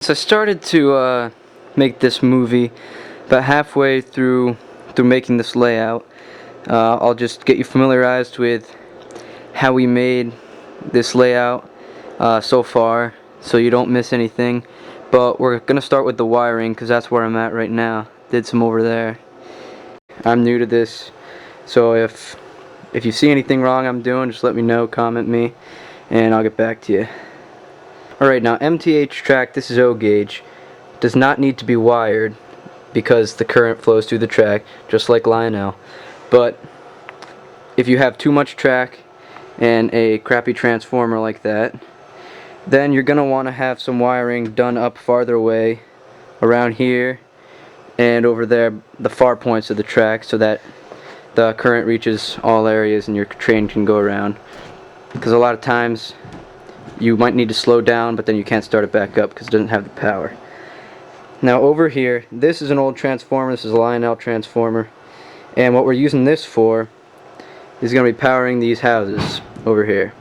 So I started to make this movie about halfway through making this layout. I'll just get you familiarized with how we made this layout so far, so you don't miss anything. But we're gonna start with the wiring because that's where I'm at right now. Did some over there. I'm new to this, so if you see anything wrong I'm doing, just let me know, comment me, and I'll get back to you. Alright, now MTH track, this is O gauge, does not need to be wired because the current flows through the track, just like Lionel. But if you have too much track and a crappy transformer like that, then you're going to want to have some wiring done up farther away, around here and over there, the far points of the track, so that the current reaches all areas and your train can go around. Because a lot of times you might need to slow down, but then you can't start it back up because it doesn't have the power. Now over here, this is an old transformer. This is a Lionel transformer, and what we're using this for is going to be powering these houses over here.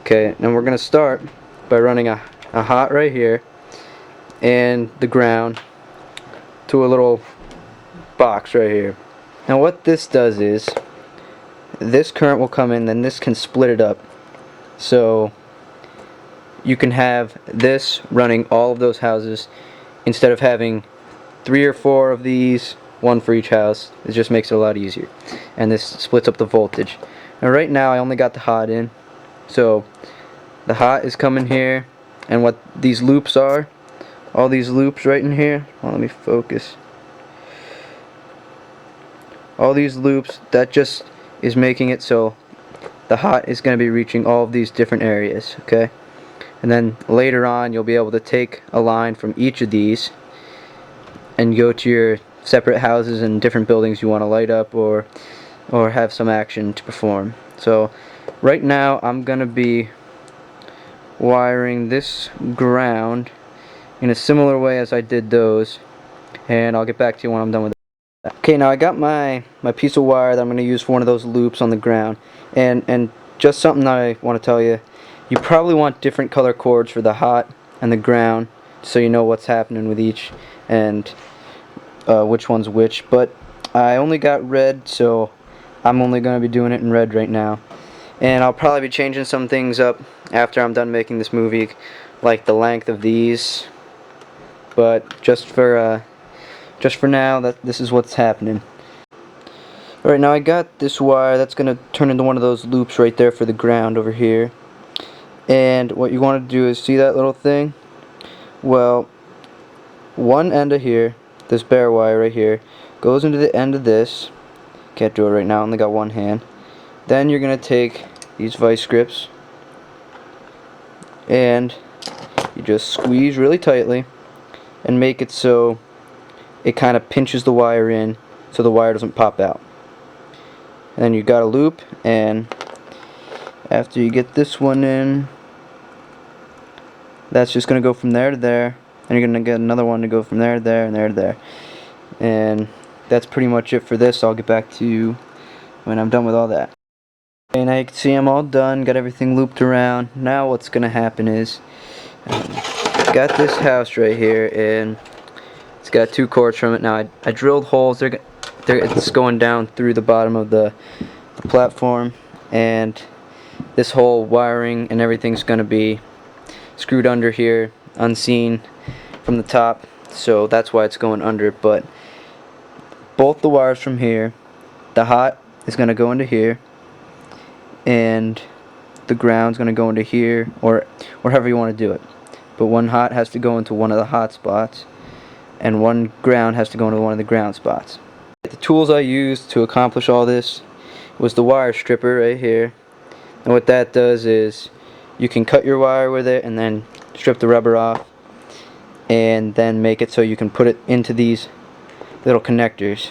Okay, and we're going to start by running a hot right here and the ground to a little box right here. Now what this does is this current will come in, then this can split it up, so you can have this running all of those houses instead of having 3 or 4 of these, one for each house. It just makes it a lot easier, and this splits up the voltage. Now right now I only got the hot in, so the hot is coming here, and what these loops are, all these loops right in here, well, let me focus, all these loops, that just is making it so the hot is going to be reaching all of these different areas. Okay, and then later on you'll be able to take a line from each of these and go to your separate houses and different buildings you want to light up or have some action to perform. So right now I'm gonna be wiring this ground in a similar way as I did those, and I'll get back to you when I'm done with that. Okay, now I got my piece of wire that I'm going to use for one of those loops on the ground, and just something I want to tell you, you probably want different color cords for the hot and the ground so you know what's happening with each and which one's which. But I only got red, so I'm only going to be doing it in red right now. And I'll probably be changing some things up after I'm done making this movie, like the length of these. But just for now, this is what's happening. Alright, now I got this wire that's going to turn into one of those loops right there for the ground over here. And what you want to do is, see that little thing? Well, one end of here, this bare wire right here, goes into the end of this. Can't do it right now, I only got one hand. Then you're going to take these vice grips and you just squeeze really tightly and make it so it kind of pinches the wire in so the wire doesn't pop out. And then you got a loop, and after you get this one in, that's just going to go from there to there, and you're going to get another one to go from there to there and there to there. And that's pretty much it for this. I'll get back to you when I'm done with all that. Okay, now you can see I'm all done, got everything looped around. Now what's going to happen is, got this house right here, and it's got 2 cords from it. Now I drilled holes. It's going down through the bottom of the platform, and this whole wiring and everything's going to be screwed under here, unseen from the top, so that's why it's going under. But both the wires from here, the hot is going to go into here, and the ground's going to go into here, or however you want to do it. But one hot has to go into one of the hot spots, and one ground has to go into one of the ground spots. The tools I used to accomplish all this was the wire stripper right here. And what that does is you can cut your wire with it and then strip the rubber off, and then make it so you can put it into these little connectors.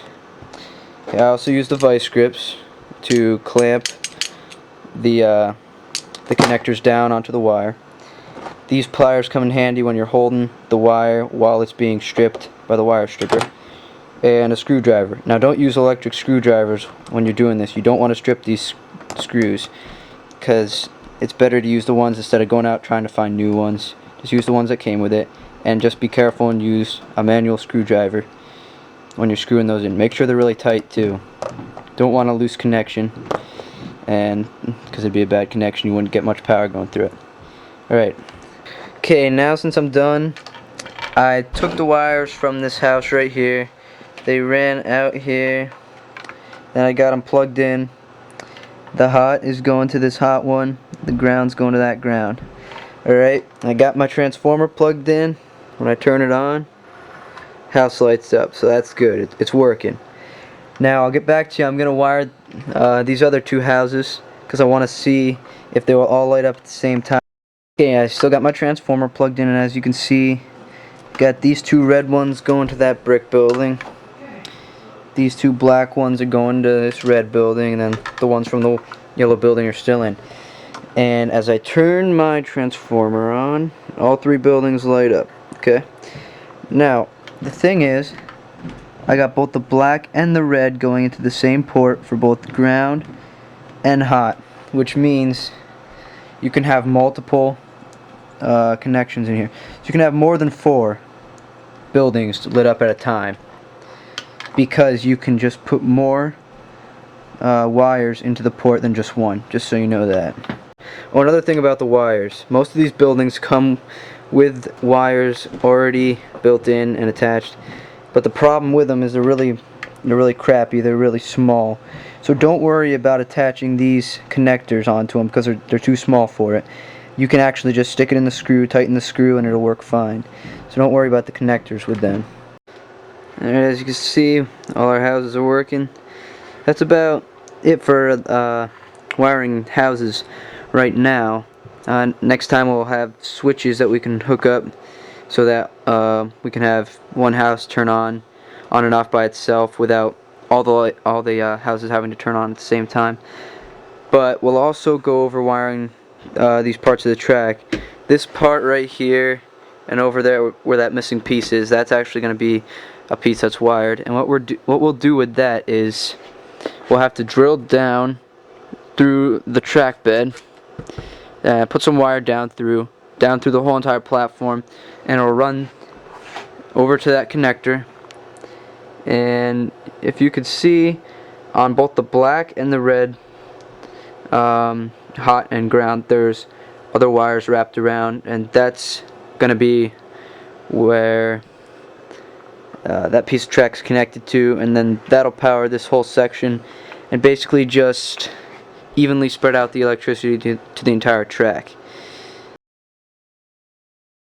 Okay, I also use the vice grips to clamp the connectors down onto the wire. These pliers come in handy when you're holding the wire while it's being stripped by the wire stripper. And a screwdriver. Now don't use electric screwdrivers when you're doing this. You don't want to strip these screws, because it's better to use the ones instead of going out trying to find new ones. Just use the ones that came with it, and just be careful and use a manual screwdriver when you're screwing those in. Make sure they're really tight too. Don't want a loose connection, and because it'd be a bad connection, you wouldn't get much power going through it. Alright, okay, now since I'm done, I took the wires from this house right here. They ran out here, then I got them plugged in. The hot is going to this hot one, the ground's going to that ground. Alright, I got my transformer plugged in. When I turn it on, house lights up, so that's good. It's working. Now I'll get back to you. I'm going to wire these other two houses because I want to see if they will all light up at the same time. Okay, I still got my transformer plugged in, and as you can see, got these two red ones going to that brick building. These two black ones are going to this red building, and then the ones from the yellow building are still in. And as I turn my transformer on, all three buildings light up. Okay. Now, the thing is, I got both the black and the red going into the same port for both ground and hot, which means you can have multiple connections in here. So you can have more than 4 buildings lit up at a time, because you can just put more wires into the port than just one, just so you know that. Oh, another thing about the wires, most of these buildings come with wires already built in and attached, but the problem with them is they're really crappy, they're really small. So don't worry about attaching these connectors onto them because they're too small for it. You can actually just stick it in the screw, tighten the screw, and it'll work fine. So don't worry about the connectors with them. Alright, as you can see, all our houses are working. That's about it for wiring houses right now. Next time we'll have switches that we can hook up so that we can have one house turn on and off by itself without all the houses having to turn on at the same time. But we'll also go over wiring these parts of the track. This part right here and over there where that missing piece is, that's actually going to be a piece that's wired. And what we'll do with that is we'll have to drill down through the track bed, put some wire down through the whole entire platform, and it'll run over to that connector. And if you could see, on both the black and the red hot and ground, there's other wires wrapped around, and that's gonna be where that piece of track is connected to, and then that'll power this whole section and basically just evenly spread out the electricity to the entire track.